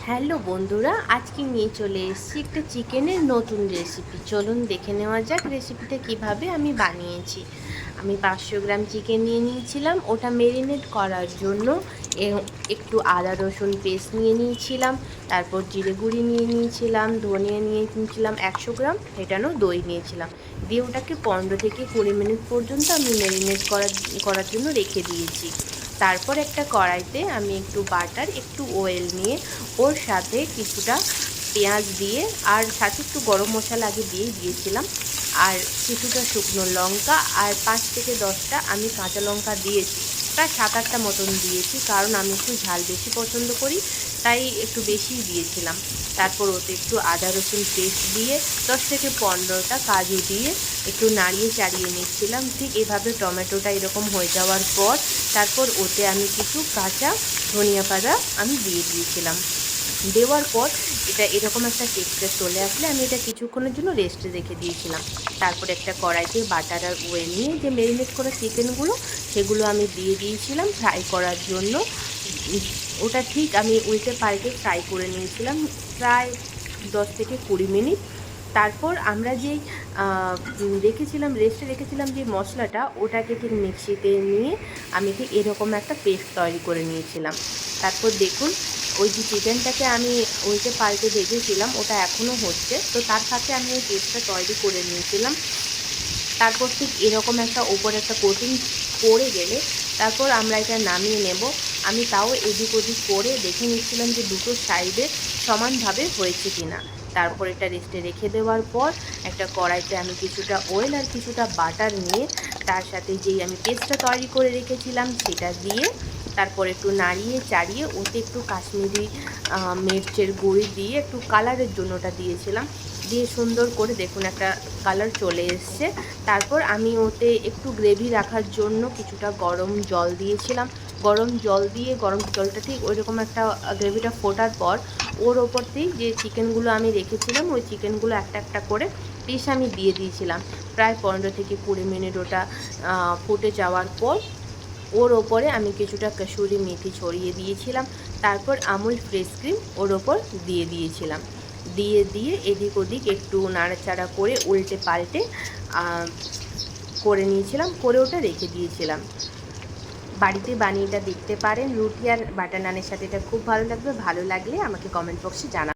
Hello বন্ধুরা, আজকে নিয়ে চলে এসেছি একটা চিকেনের নতুন রেসিপি। চলুন দেখে নেওয়া যাক রেসিপিটা কিভাবে আমি বানিয়েছি। আমি 500 গ্রাম চিকেন নিয়ে নিয়েছিলাম। ওটা মেরিনেট করার জন্য একটু আদা রসুন পেস্ট নিয়ে নিয়েছিলাম। তারপর জিরে গুঁড়ি নিয়ে নিয়েছিলাম, ধনিয়া নিয়ে নিয়েছিলাম 100 গ্রাম ফেটানো দই নিয়েছিলাম। দিয়ে ওটাকে 15 থেকে 20 মিনিট পর্যন্ত আমি মেরিনেট করার জন্য রেখে দিয়েছি। তারপর একটা কড়াইতে আমি একটু বাটার, একটু অয়েল নিয়ে ওর সাথে কিছুটা পেঁয়াজ দিয়ে আর সাথে একটু গরম মশলা আগে দিয়েছিলাম, আর কিছুটা শুকনো লঙ্কা আর 5 থেকে 10টা আমি কাঁচা লঙ্কা দিয়েছি। প্রায় 7-8টা মতন দিয়েছি, কারণ আমি একটু ঝাল বেশি পছন্দ করি, তাই একটু বেশিই দিয়েছিলাম। তারপর ওতে একটু আদা রসুন পেস্ট দিয়ে 10 থেকে 15টা কাজু দিয়ে একটু নাড়িয়ে চাড়িয়ে নিচ্ছিলাম। ঠিক এভাবে টমেটোটা এরকম হয়ে যাওয়ার পর তারপর ওতে আমি কিছু কাঁচা ধনিয়া পাতা আমি দিয়ে দিয়েছিলাম। দেওয়ার পর এটা এরকম একটা টেক্সচার চলে আসলে আমি এটা কিছুক্ষণের জন্য রেস্টে রেখে দিয়েছিলাম। তারপর একটা কড়াইতে বাটার আর অয়েল নিয়ে যে মেরিনেট করা চিকেনগুলো সেগুলো আমি দিয়ে দিয়েছিলাম ফ্রাই করার জন্য। ওটা ঠিক আমি উল্টে পাল্টে ফ্রাই করে নিয়েছিলাম প্রায় 10 থেকে 20 মিনিট। তারপর আমরা যেই রেস্টে রেখেছিলাম যে মশলাটা, ওটাকে ঠিক মিক্সিতে নিয়ে আমি ঠিক এরকম একটা পেস্ট তৈরি করে নিয়েছিলাম। তারপর দেখুন, ওই যে চিকেনটাকে আমি উল্টে পাল্টে ভেজেছিলাম ওটা এখনও হচ্ছে, তো তার সাথে আমি ওই পেস্টটা তৈরি করে নিয়েছিলাম। তারপর ঠিক এরকম একটা ওপরে একটা কোটিং পড়ে গেলে তারপর আমরা এটা নামিয়ে নেব। আমি তাও এদিক ওদিক করে দেখে নিচ্ছিলাম যে দুটো সাইডে সমানভাবে হয়েছে কিনা। তারপর এটা রেস্টে রেখে দেওয়ার পর একটা কড়াইতে আমি কিছুটা অয়েল আর কিছুটা বাটার নিয়ে তার সাথে যেই আমি পেস্টটা তৈরি করে রেখেছিলাম সেটা দিয়ে তারপর একটু নাড়িয়ে চাড়িয়ে ওতে একটু কাশ্মীরি মির্চের গুঁড়ি দিয়ে একটু কালারের জন্য ওটা দিয়েছিলাম। দিয়ে সুন্দর করে দেখুন একটা কালার চলে এসছে। তারপর আমি ওতে একটু গ্রেভি রাখার জন্য কিছুটা গরম জল দিয়েছিলাম। গরম জল দিয়ে গরম জলটা ঠিক ওইরকম একটা গ্রেভিটা ফোটার পর ওর ওপরতেই যে চিকেনগুলো আমি রেখেছিলাম ওই চিকেনগুলো একটা একটা করে পিস আমি দিয়ে দিয়েছিলাম। প্রায় 15 থেকে 20 মিনিট ওটা ফুটে যাওয়ার পর ওর ওপরে আমি কিছুটা কসুরি মেথি ছড়িয়ে দিয়েছিলাম। তারপর আমুল ফ্রেশ ক্রিম ওর ওপর দিয়ে দিয়েছিলাম। দিয়ে এদিক ওদিক একটু নাড়াচাড়া করে উল্টে পাল্টে করে নিয়েছিলাম, করে ওটা রেখে দিয়েছিলাম। বাড়িতে বানিয়ে এটা দেখতে পারেন, রুটি আর বাটার নানের সাথে এটা খুব ভালো লাগবে। ভালো লাগলে আমাকে কমেন্ট বক্সে জানাবেন।